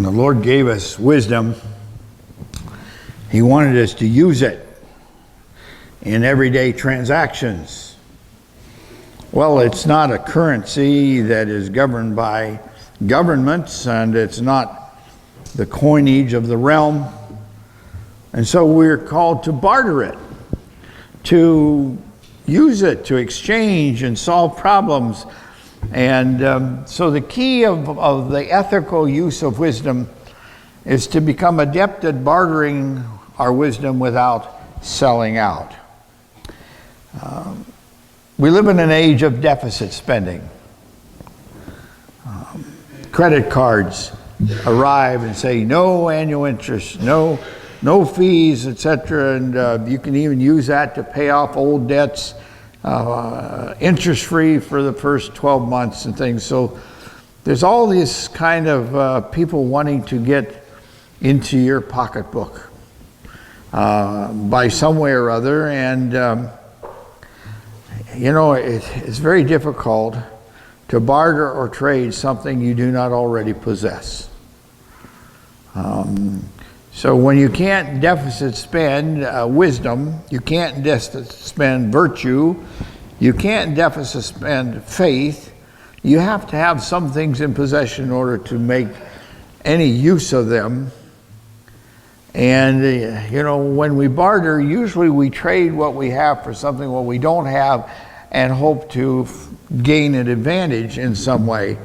When the Lord gave us wisdom, He wanted us to use it in everyday transactions. Well, it's not a currency that is governed by governments, and it's not the coinage of the realm. And so we're called to barter it, to use it, to exchange and solve problems. And so the key of the ethical use of wisdom is to become adept at bartering our wisdom without selling out. We live in an age of deficit spending. Credit cards arrive and say no annual interest, no fees, etc. And you can even use that to pay off old debts, interest-free for the first 12 months and things. So there's all this kind of people wanting to get into your pocketbook by some way or other. And it's very difficult to barter or trade something you do not already possess. So when you can't deficit spend wisdom, you can't deficit spend virtue, you can't deficit spend faith, you have to have some things in possession in order to make any use of them. And, when we barter, usually we trade what we have for something what we don't have and hope to gain an advantage in some way.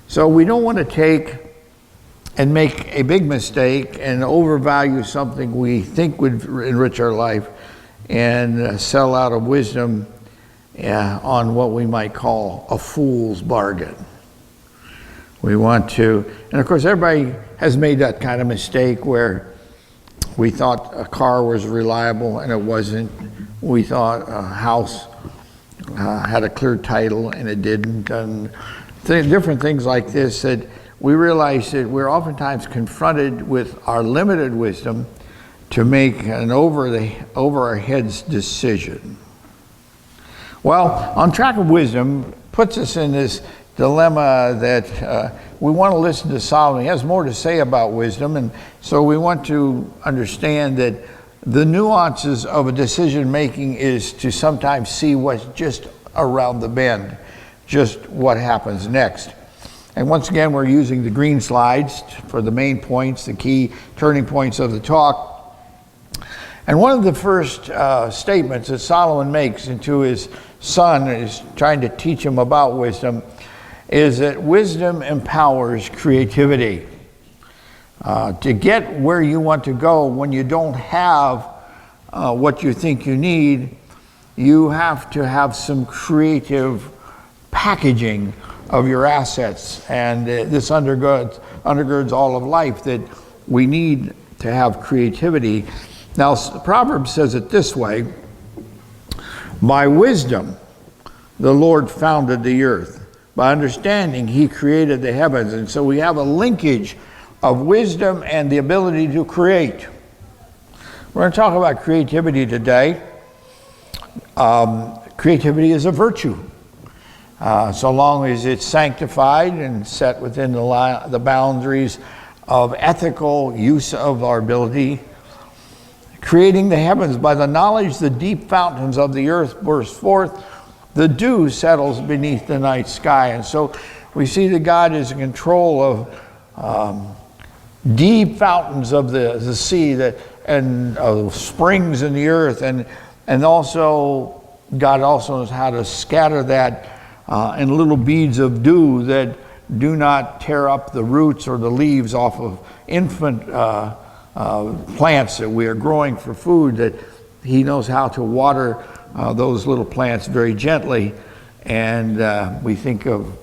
So we don't want to take and make a big mistake and overvalue something we think would enrich our life and sell out of wisdom on what we might call a fool's bargain. We want to, and of course everybody has made that kind of mistake where we thought a car was reliable and it wasn't. We thought a house had a clear title and it didn't. And different things like this, that we realize that we're oftentimes confronted with our limited wisdom to make an over our heads decision. Well, on track of wisdom puts us in this dilemma that we want to listen to Solomon. He has more to say about wisdom, and so we want to understand that the nuances of a decision making is to sometimes see what's just around the bend, just what happens next. And once again, we're using the green slides for the main points, the key turning points of the talk. And one of the first statements that Solomon makes into his son, is trying to teach him about wisdom, is that wisdom empowers creativity. To get where you want to go when you don't have what you think you need, you have to have some creative packaging of your assets. And this undergirds all of life, that we need to have creativity. Now, Proverbs says it this way: by wisdom the Lord founded the earth. By understanding He created the heavens. And so we have a linkage of wisdom and the ability to create. We're going to talk about creativity today. Creativity is a virtue. So long as it's sanctified and set within the boundaries of ethical use of our ability. Creating the heavens, by the knowledge the deep fountains of the earth burst forth, the dew settles beneath the night sky. And so we see that God is in control of deep fountains of the sea, and springs in the earth, and also God also knows how to scatter that in little beads of dew that do not tear up the roots or the leaves off of infant plants that we are growing for food, that He knows how to water those little plants very gently. And we think of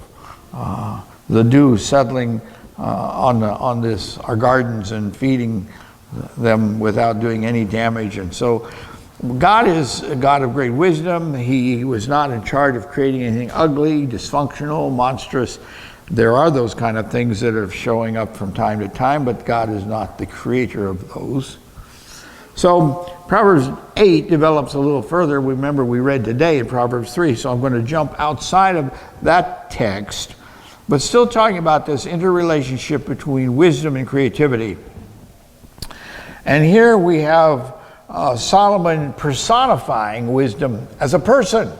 the dew settling on our gardens and feeding them without doing any damage. And so God is a God of great wisdom. He was not in charge of creating anything ugly, dysfunctional, monstrous. There are those kind of things that are showing up from time to time, but God is not the creator of those. So Proverbs 8 develops a little further. Remember, we read today in Proverbs 3, so I'm going to jump outside of that text But still talking about this interrelationship between wisdom and creativity. And here we have Solomon personifying wisdom as a person.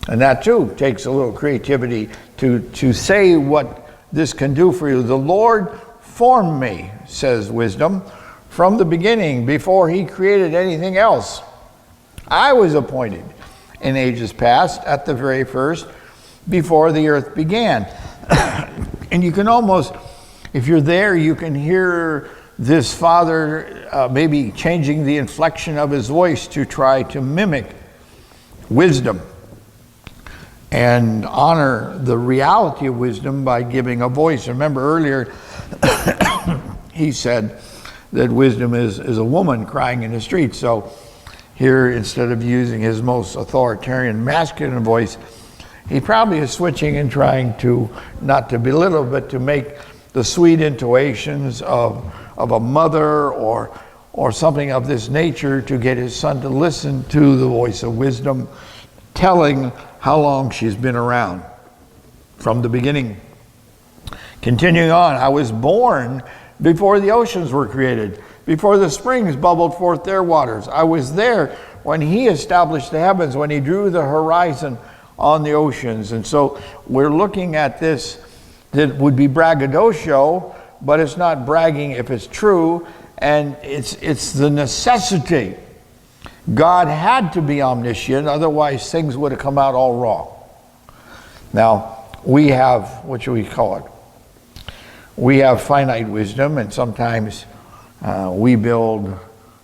And that too takes a little creativity to say what this can do for you. The Lord formed me, says wisdom, from the beginning, before he created anything else. I was appointed in ages past, at the very first, before the earth began. And you can almost, if you're there, you can hear this father maybe changing the inflection of his voice to try to mimic wisdom and honor the reality of wisdom by giving a voice. Remember earlier, he said that wisdom is a woman crying in the street. So here, instead of using his most authoritarian masculine voice, he probably is switching and trying to, not to belittle, but to make the sweet intuitions of a mother or something of this nature to get his son to listen to the voice of wisdom, telling how long she's been around from the beginning. Continuing on, I was born before the oceans were created, before the springs bubbled forth their waters. I was there when he established the heavens, when he drew the horizon on the oceans. And so we're looking at this that would be braggadocio, but it's not bragging if it's true, and it's the necessity. God had to be omniscient, otherwise things would have come out all wrong. Now, we have, what should we call it? We have finite wisdom, and sometimes we build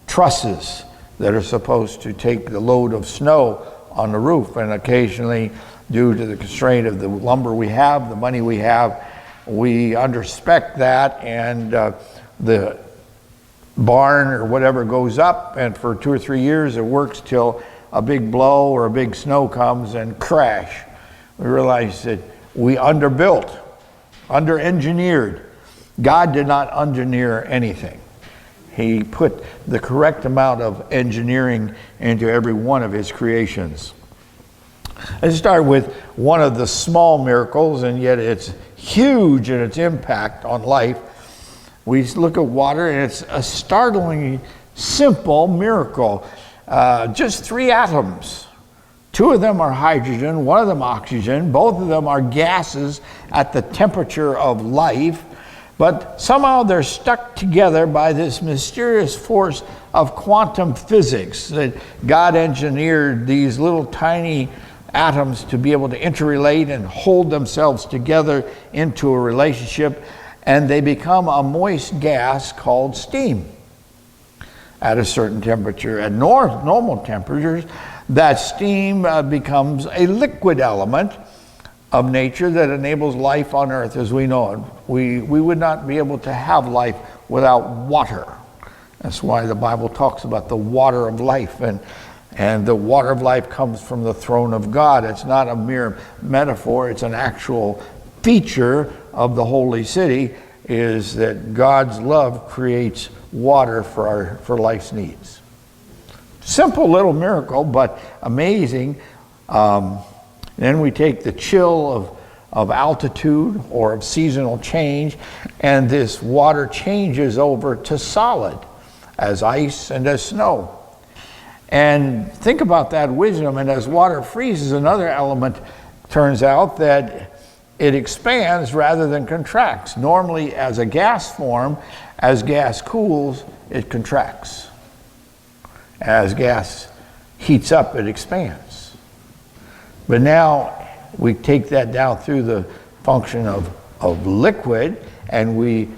trusses that are supposed to take the load of snow on the roof, and occasionally, due to the constraint of the lumber we have, the money we have, we underspec that, and the barn or whatever goes up, and for 2 or 3 years it works till a big blow or a big snow comes and crash. We realize that we underbuilt, under-engineered. God did not engineer anything. He put the correct amount of engineering into every one of his creations. Let's start with one of the small miracles, and yet it's huge in its impact on life. We look at water, and it's a startlingly simple miracle. Just 3 atoms. 2 of them are hydrogen, 1 of them oxygen. Both of them are gases at the temperature of life. But somehow they're stuck together by this mysterious force of quantum physics, that God engineered these little tiny atoms to be able to interrelate and hold themselves together into a relationship, and they become a moist gas called steam at a certain temperature. At normal temperatures, that steam becomes a liquid element of nature that enables life on earth as we know it. We would not be able to have life without water. That's why the Bible talks about the water of life, and the water of life comes from the throne of God. It's not a mere metaphor, it's an actual feature of the holy city, is that God's love creates water for life's needs. Simple little miracle, but amazing. Then we take the chill of altitude or of seasonal change, and this water changes over to solid as ice and as snow. And think about that wisdom, and as water freezes, another element turns out that it expands rather than contracts. Normally as a gas form, as gas cools, it contracts. As gas heats up, it expands. But now we take that down through the function of liquid, and we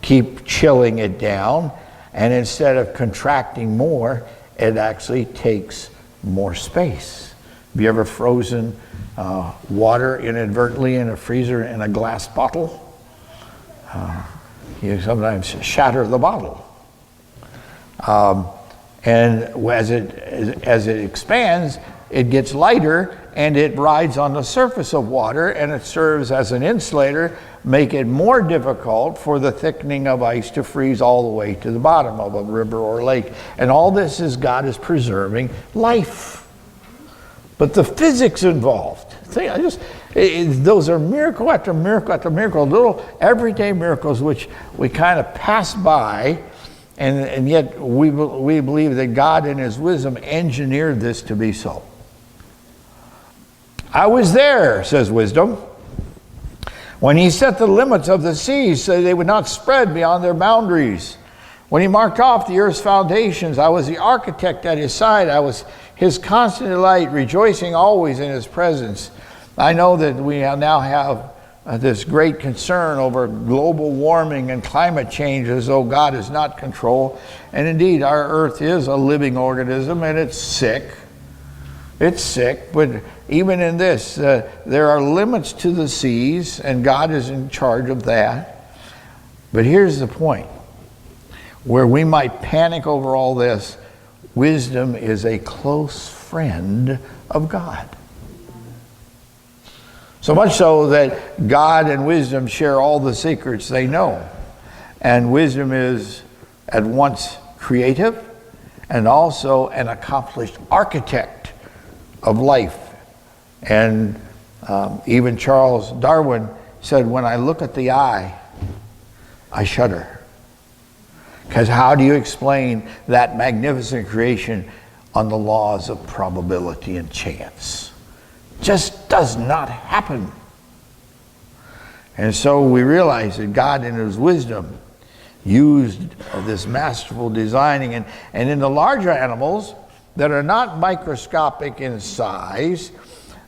keep chilling it down, and instead of contracting more, it actually takes more space. Have you ever frozen water inadvertently in a freezer in a glass bottle? You sometimes shatter the bottle. And as it expands, it gets lighter, and it rides on the surface of water, and it serves as an insulator, make it more difficult for the thickening of ice to freeze all the way to the bottom of a river or lake. And all this is God is preserving life. But the physics involved, those are miracle after miracle after miracle, little everyday miracles which we kind of pass by, and yet we believe that God in his wisdom engineered this to be so. I was there, says wisdom, when he set the limits of the seas so they would not spread beyond their boundaries. When he marked off the earth's foundations, I was the architect at his side. I was his constant delight, rejoicing always in his presence. I know that we now have this great concern over global warming and climate change as though God is not control. And indeed, our earth is a living organism and it's sick. It's sick, but even in this, there are limits to the seas and God is in charge of that. But here's the point. Where we might panic over all this, wisdom is a close friend of God. So much so that God and wisdom share all the secrets they know. And wisdom is at once creative and also an accomplished architect of life. And even Charles Darwin said, when I look at the eye, I shudder. Because how do you explain that magnificent creation on the laws of probability and chance? Just does not happen. And so we realize that God in his wisdom used this masterful designing. And in the larger animals that are not microscopic in size,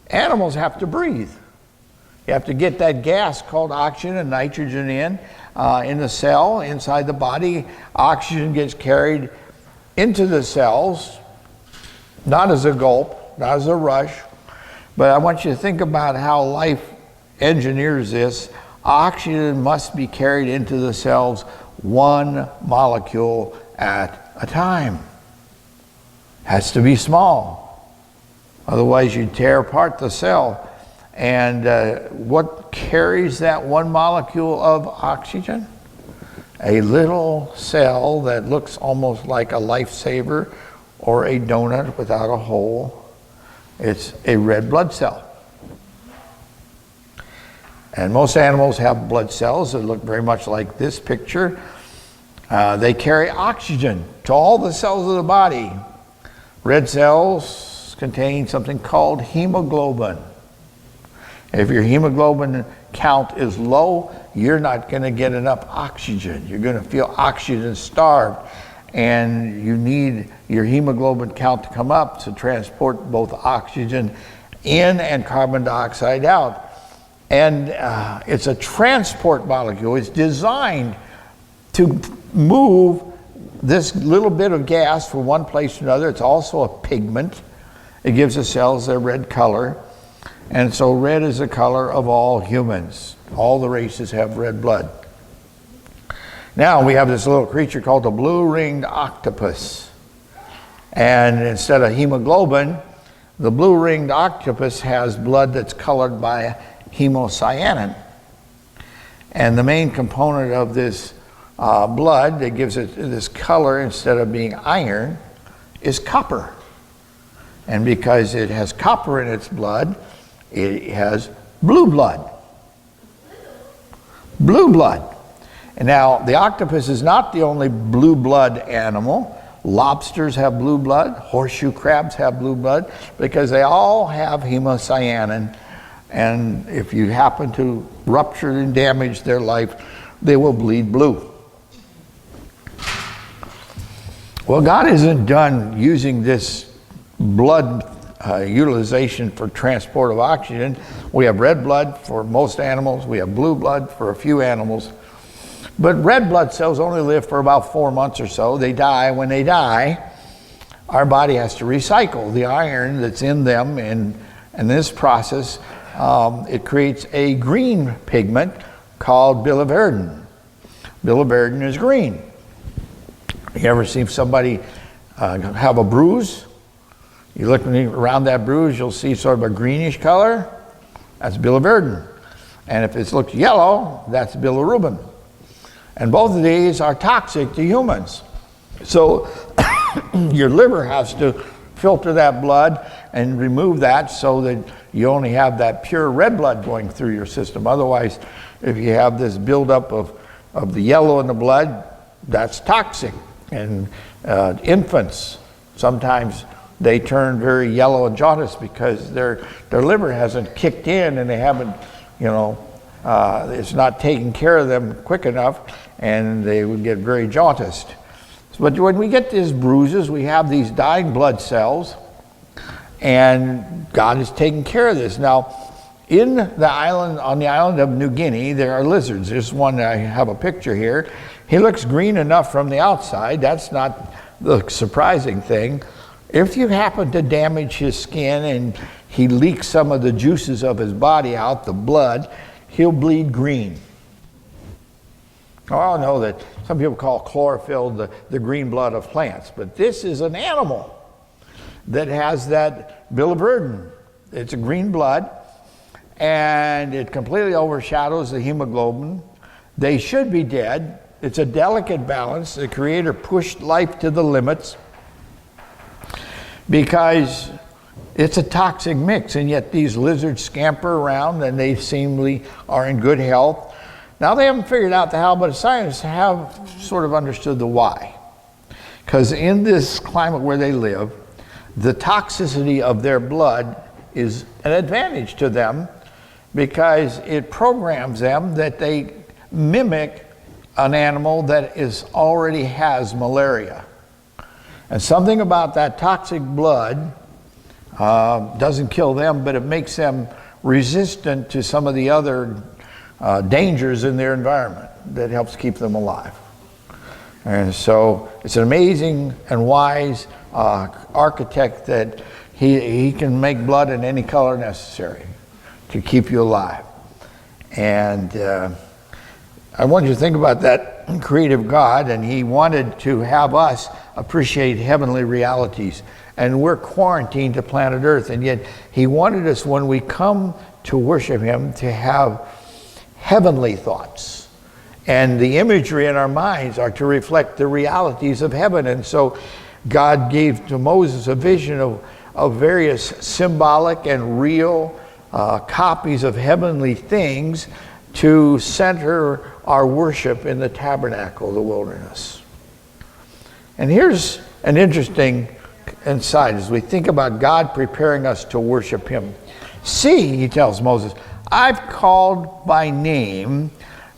animals have to breathe. You have to get that gas called oxygen and nitrogen in the cell, inside the body. Oxygen gets carried into the cells, not as a gulp, not as a rush. But I want you to think about how life engineers this. Oxygen must be carried into the cells one molecule at a time. Has to be small. Otherwise you'd tear apart the cell. And what carries that one molecule of oxygen? A little cell that looks almost like a lifesaver or a donut without a hole. It's a red blood cell. And most animals have blood cells that look very much like this picture. They carry oxygen to all the cells of the body. Red cells contain something called hemoglobin. If your hemoglobin count is low, you're not going to get enough oxygen. You're going to feel oxygen starved. And you need your hemoglobin count to come up to transport both oxygen in and carbon dioxide out. And it's a transport molecule. It's designed to move this little bit of gas from one place to another. It's also a pigment. It gives the cells their red color. And so red is the color of all humans. All the races have red blood. Now we have this little creature called the blue-ringed octopus. And instead of hemoglobin, the blue-ringed octopus has blood that's colored by hemocyanin. And the main component of this blood that gives it this color instead of being iron is copper. And because it has copper in its blood, it has blue blood. Blue blood. And now, the octopus is not the only blue blood animal. Lobsters have blue blood. Horseshoe crabs have blue blood because they all have hemocyanin. And if you happen to rupture and damage their life, they will bleed blue. Well, God isn't done using this blood utilization for transport of oxygen. We have red blood for most animals. We have blue blood for a few animals. But red blood cells only live for about 4 months or so. They die. When they die, our body has to recycle the iron that's in them. And in this process, it creates a green pigment called biliverdin. Biliverdin is green. You ever see somebody have a bruise? You look around that bruise, you'll see sort of a greenish color. That's biliverdin. And if it looks yellow, that's bilirubin. And both of these are toxic to humans. So your liver has to filter that blood and remove that so that you only have that pure red blood going through your system. Otherwise, if you have this buildup of the yellow in the blood, that's toxic. And infants, sometimes they turn very yellow and jaundiced because their liver hasn't kicked in and they haven't, it's not taking care of them quick enough, and they would get very jaundiced. But when we get these bruises, we have these dying blood cells, and God is taking care of this. Now, on the island of New Guinea, there are lizards. There's one, I have a picture here. He looks green enough from the outside. That's not the surprising thing. If you happen to damage his skin and he leaks some of the juices of his body out, the blood, he'll bleed green. I know that some people call chlorophyll the green blood of plants, but this is an animal that has that biliverdin. It's a green blood, and it completely overshadows the hemoglobin. They should be dead. It's a delicate balance. The Creator pushed life to the limits because it's a toxic mix, and yet these lizards scamper around and they seemingly are in good health. Now, they haven't figured out the how, but scientists have sort of understood the why. Because in this climate where they live, the toxicity of their blood is an advantage to them because it programs them that they mimic an animal that already has malaria. And something about that toxic blood doesn't kill them, but it makes them resistant to some of the other dangers in their environment that helps keep them alive. And so it's an amazing and wise architect that he can make blood in any color necessary to keep you alive. And I want you to think about that creative God, and he wanted to have us appreciate heavenly realities. And we're quarantined to planet Earth, and yet he wanted us, when we come to worship him, to have heavenly thoughts. And the imagery in our minds are to reflect the realities of heaven. And so God gave to Moses a vision of various symbolic and real copies of heavenly things to center our worship in the tabernacle, the wilderness. And here's an interesting insight as we think about God preparing us to worship him. See, he tells Moses, I've called by name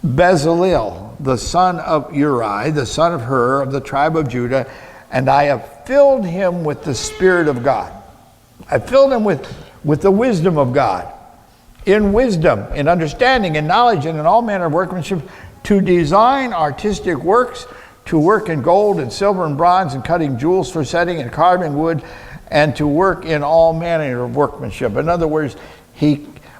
Bezalel, the son of Uri, the son of Hur, of the tribe of Judah, and I have filled him with the Spirit of God. I filled him with the wisdom of God, in wisdom, in understanding, in knowledge, and in all manner of workmanship, to design artistic works, to work in gold and silver and bronze, and cutting jewels for setting and carving wood, and to work in all manner of workmanship. In other words,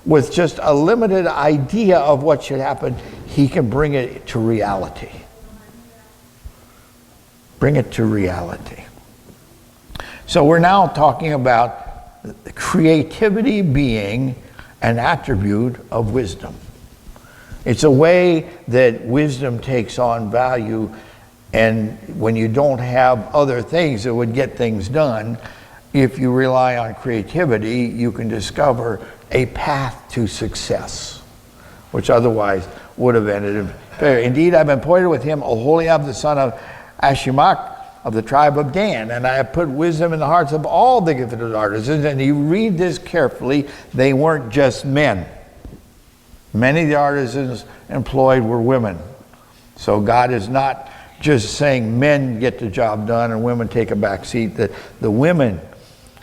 with just a limited idea of what should happen, he can bring it to reality. Bring it to reality. So we're now talking about creativity being an attribute of wisdom. It's a way that wisdom takes on value, and when you don't have other things that would get things done, if you rely on creativity, you can discover a path to success, which otherwise would have ended in failure. Indeed, I've appointed with him Oholiab, the son of Ashimach, of the tribe of Dan, and I have put wisdom in the hearts of all the gifted artisans. And you read this carefully, they weren't just men. Many of the artisans employed were women. So God is not just saying men get the job done and women take a back seat. The women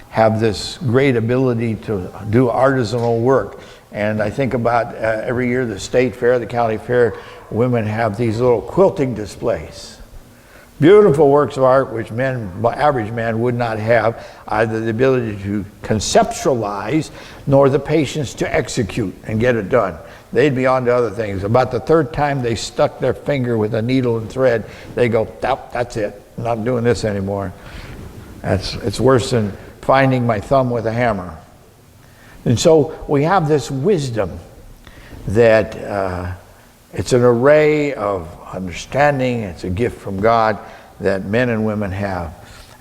have this great ability to do artisanal work. And I think about every year the state fair, the county fair, women have these little quilting displays. Beautiful works of art which average man would not have either the ability to conceptualize nor the patience to execute and get it done. They'd be on to other things. About the third time they stuck their finger with a needle and thread, they go, oh, that's it. I'm not doing this anymore. It's worse than finding my thumb with a hammer. And so we have this wisdom that it's an array of understanding. It's a gift from God that men and women have.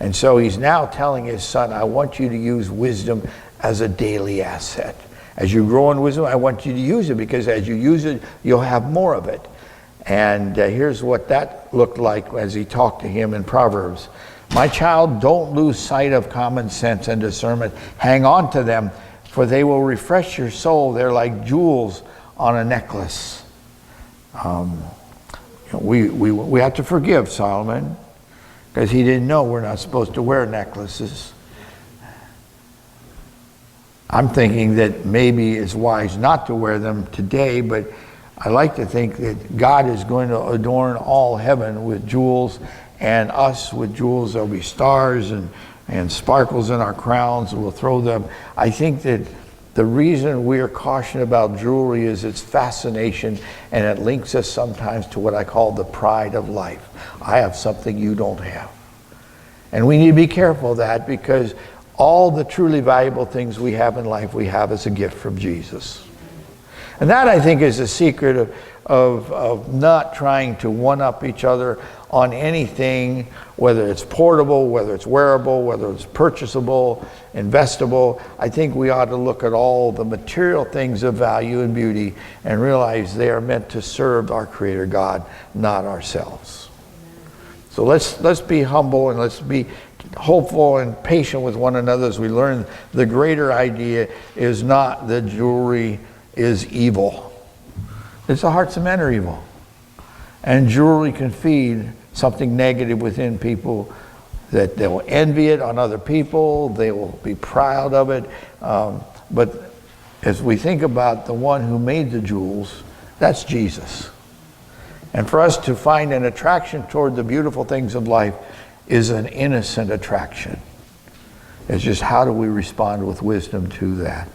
And so he's now telling his son, I want you to use wisdom as a daily asset. As you grow in wisdom, I want you to use it, because as you use it, you'll have more of it. And here's what that looked like as he talked to him in Proverbs. My child, don't lose sight of common sense and discernment. Hang on to them, for they will refresh your soul. They're like jewels on a necklace. We have to forgive Solomon, because he didn't know we're not supposed to wear necklaces. I'm thinking that maybe it's wise not to wear them today, but I like to think that God is going to adorn all heaven with jewels, and us with jewels. There'll be stars and sparkles in our crowns, and we'll throw them. I think that the reason we are cautioned about jewelry is its fascination, and it links us sometimes to what I call the pride of life. I have something you don't have. And we need to be careful of that, because all the truly valuable things we have in life, we have as a gift from Jesus. And that, I think, is the secret of not trying to one-up each other on anything, whether it's portable, whether it's wearable, whether it's purchasable, investable. I think we ought to look at all the material things of value and beauty and realize they are meant to serve our Creator God, not ourselves. So let's be humble, and let's be hopeful and patient with one another as we learn the greater idea is not that jewelry is evil. It's the hearts of men are evil. And jewelry can feed something negative within people, that they will envy it on other people, they will be proud of it. But as we think about the one who made the jewels, that's Jesus. And for us to find an attraction toward the beautiful things of life is an innocent attraction. It's just how do we respond with wisdom to that?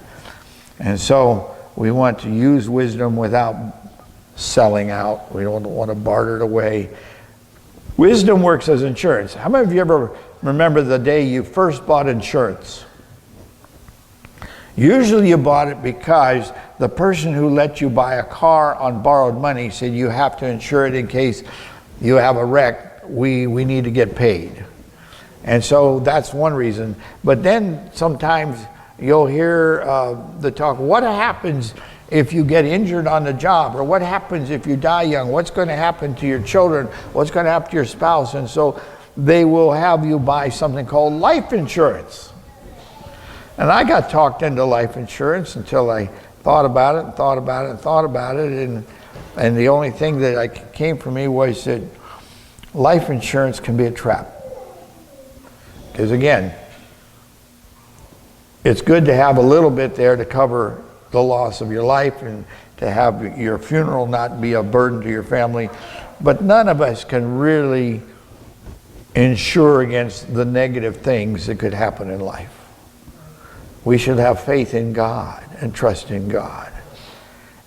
And so we want to use wisdom without selling out. We don't want to barter it away. Wisdom works as insurance. How many of you ever remember the day you first bought insurance? Usually you bought it because the person who let you buy a car on borrowed money said you have to insure it in case you have a wreck. We need to get paid. And so that's one reason. But then sometimes you'll hear the talk, what happens if you get injured on the job? Or what happens if you die young? What's going to happen to your children? What's going to happen to your spouse? And so they will have you buy something called life insurance. And I got talked into life insurance until I thought about it and thought about it and thought about it. And the only thing that came from me was that life insurance can be a trap. Because again, it's good to have a little bit there to cover the loss of your life and to have your funeral not be a burden to your family. But none of us can really insure against the negative things that could happen in life. We should have faith in God and trust in God.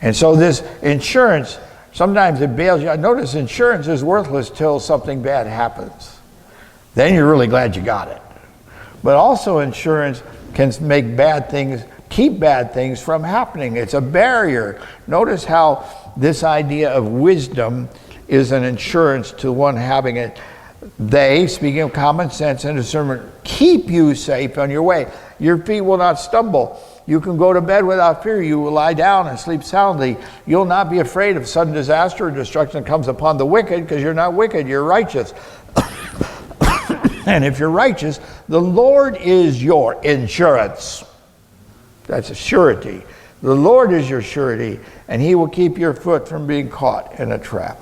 And so this insurance, sometimes it bails you out. Notice insurance is worthless till something bad happens. Then you're really glad you got it. But also insurance can make keep bad things from happening. It's a barrier. Notice how this idea of wisdom is an insurance to one having it. They, speaking of common sense and discernment, keep you safe on your way. Your feet will not stumble. You can go to bed without fear. You will lie down and sleep soundly. You'll not be afraid of sudden disaster or destruction that comes upon the wicked, because you're not wicked, you're righteous. And if you're righteous, the Lord is your insurance. That's a surety. The Lord is your surety, and He will keep your foot from being caught in a trap.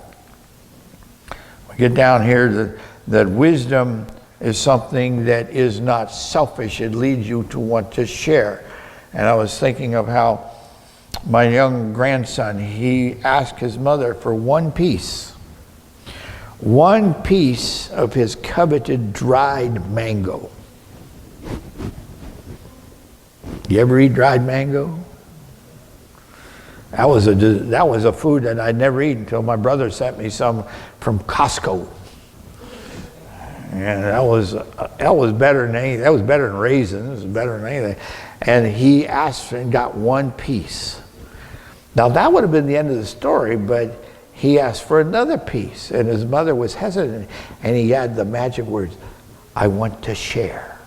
We get down here that wisdom is something that is not selfish. It leads you to want to share. And I was thinking of how my young grandson, he asked his mother for one piece of his coveted dried mango. You ever eat dried mango? That was a food that I'd never eaten until my brother sent me some from Costco. And that was better than anything. That was better than raisins. It was better than anything. And he asked and got one piece. Now that would have been the end of the story, but he asked for another piece, and his mother was hesitant, and he had the magic words, I want to share.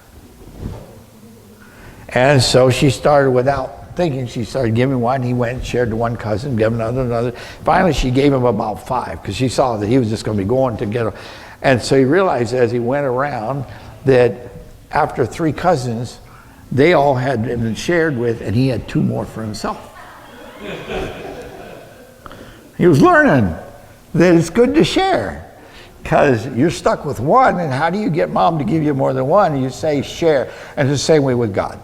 And so she started, without thinking, she started giving one. He went and shared to one cousin, gave another. Finally, she gave him about 5 because she saw that he was just going to be going to get them. And so he realized as he went around that after 3 cousins, they all had been shared with, and he had 2 more for himself. He was learning that it's good to share, because you're stuck with one, and how do you get mom to give you more than one? You say share. And it's the same way with God.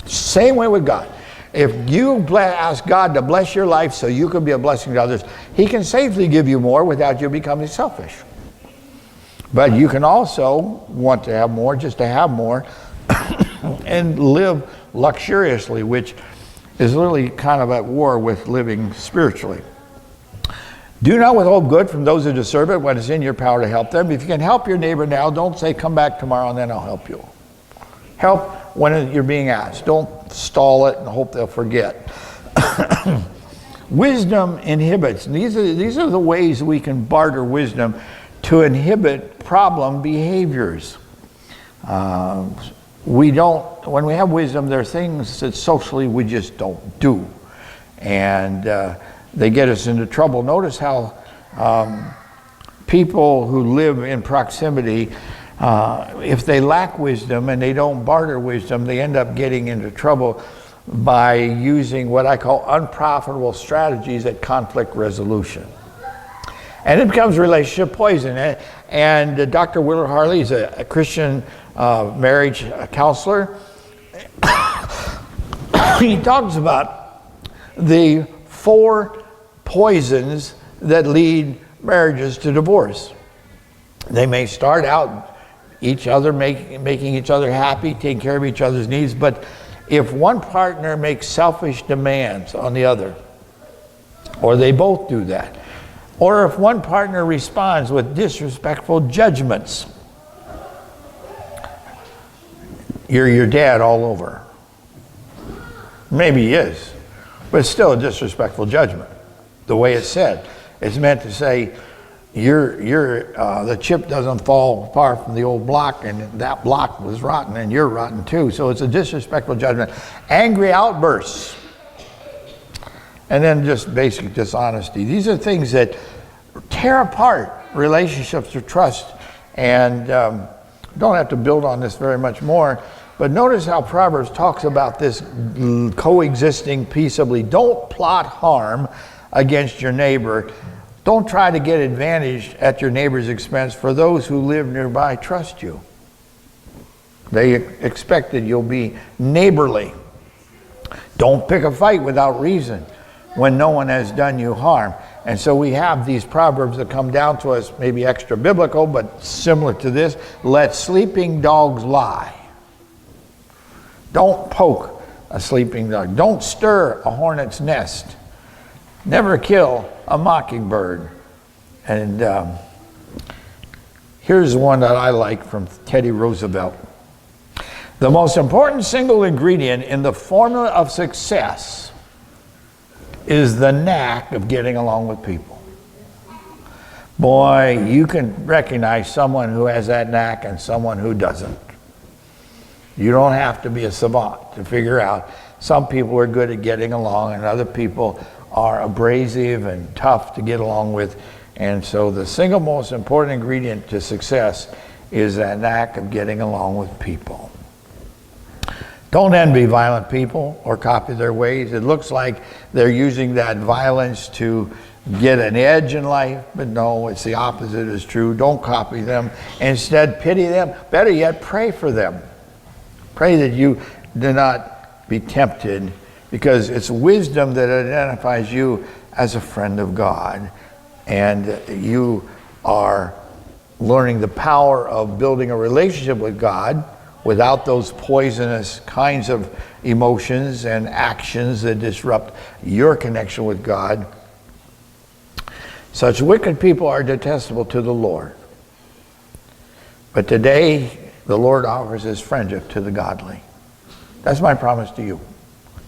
Same way with God. If you ask God to bless your life so you can be a blessing to others, he can safely give you more without you becoming selfish. But you can also want to have more just to have more and live luxuriously, which is really kind of at war with living spiritually. Do not withhold good from those who deserve it when it's in your power to help them. If you can help your neighbor now, don't say, come back tomorrow and then I'll help you. Help when you're being asked. Don't stall it and hope they'll forget. Wisdom inhibits. These are the ways we can barter wisdom to inhibit problem behaviors. When we have wisdom, there are things that socially we just don't do. And they get us into trouble. Notice how people who live in proximity, if they lack wisdom and they don't barter wisdom, they end up getting into trouble by using what I call unprofitable strategies at conflict resolution. And it becomes relationship poison. And Dr. Willard Harley is a Christian marriage counselor. He talks about the 4 poisons that lead marriages to divorce. They may start out each other making each other happy, taking care of each other's needs, but if one partner makes selfish demands on the other, or they both do that, or if one partner responds with disrespectful judgments, you're your dad all over. Maybe he is, but it's still a disrespectful judgment. The way it's said, it's meant to say, the chip doesn't fall far from the old block, and that block was rotten and you're rotten too. So it's a disrespectful judgment. Angry outbursts. And then just basic dishonesty. These are things that tear apart relationships of trust. And don't have to build on this very much more. But notice how Proverbs talks about this coexisting peaceably. Don't plot harm against your neighbor. Don't try to get advantage at your neighbor's expense, for those who live nearby trust you. They expect that you'll be neighborly. Don't pick a fight without reason when no one has done you harm. And so we have these proverbs that come down to us, maybe extra biblical, but similar to this. Let sleeping dogs lie. Don't poke a sleeping dog. Don't stir a hornet's nest. Never kill a mockingbird. And here's one that I like from Teddy Roosevelt. The most important single ingredient in the formula of success is the knack of getting along with people. Boy, you can recognize someone who has that knack and someone who doesn't. You don't have to be a savant to figure out. Some people are good at getting along and other people are abrasive and tough to get along with. And so the single most important ingredient to success is that knack of getting along with people. Don't envy violent people or copy their ways. It looks like they're using that violence to get an edge in life, but no, it's the opposite is true. Don't copy them. Instead, pity them. Better yet, pray for them. Pray that you do not be tempted, because it's wisdom that identifies you as a friend of God. And you are learning the power of building a relationship with God without those poisonous kinds of emotions and actions that disrupt your connection with God. Such wicked people are detestable to the Lord. But today, the Lord offers his friendship to the godly. That's my promise to you.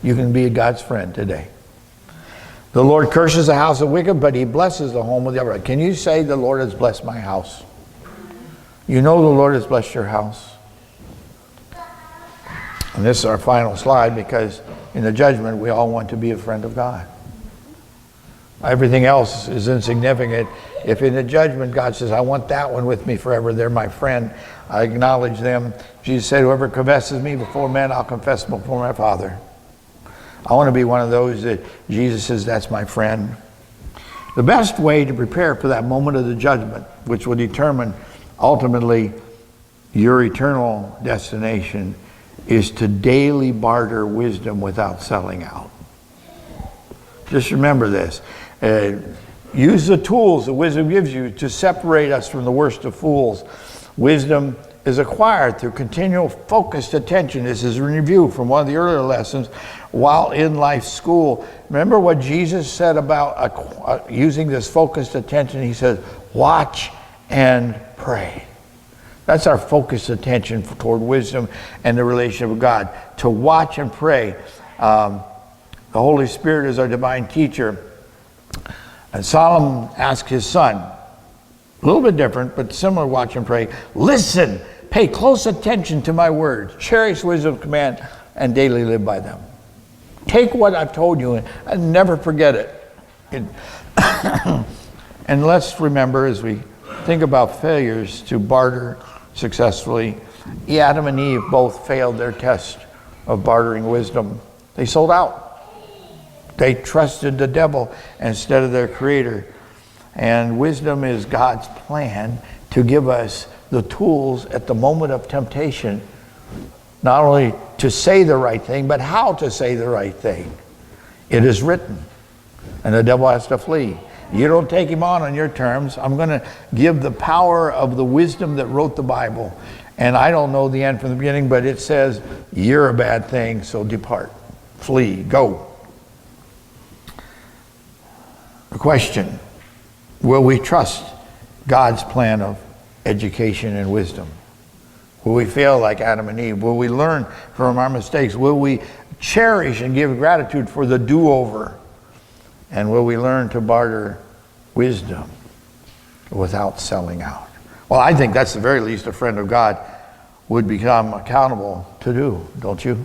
You can be God's friend today. The Lord curses the house of wicked, but he blesses the home of the upright. Can you say, the Lord has blessed my house? You know the Lord has blessed your house. And this is our final slide, because in the judgment, we all want to be a friend of God. Everything else is insignificant. If in the judgment, God says, I want that one with me forever. They're my friend. I acknowledge them. Jesus said, whoever confesses me before men, I'll confess before my Father. I want to be one of those that Jesus says, that's my friend. The best way to prepare for that moment of the judgment, which will determine ultimately your eternal destination, is to daily barter wisdom without selling out. Just remember this. Use the tools that wisdom gives you to separate us from the worst of fools. Wisdom is acquired through continual focused attention. This is a review from one of the earlier lessons while in life school. Remember what Jesus said about using this focused attention? He said, watch and pray. That's our focused attention toward wisdom and the relationship with God. To watch and pray. The Holy Spirit is our divine teacher. And Solomon asked his son, a little bit different, but similar, watch and pray. Listen, pay close attention to my words. Cherish wisdom, command, and daily live by them. Take what I've told you and never forget it. And let's remember, as we think about failures to barter successfully, Adam and Eve both failed their test of bartering wisdom. They sold out. They trusted the devil instead of their creator. And wisdom is God's plan to give us the tools at the moment of temptation, not only to say the right thing, but how to say the right thing. It is written, and the devil has to flee. You don't take him on your terms. I'm going to give the power of the wisdom that wrote the Bible. And I don't know the end from the beginning, but it says, you're a bad thing, so depart. Flee, go. The question, will we trust God's plan of education and wisdom? Will we fail like Adam and Eve? Will we learn from our mistakes? Will we cherish and give gratitude for the do-over? And will we learn to barter wisdom without selling out? Well, I think that's the very least a friend of God would become accountable to do, don't you?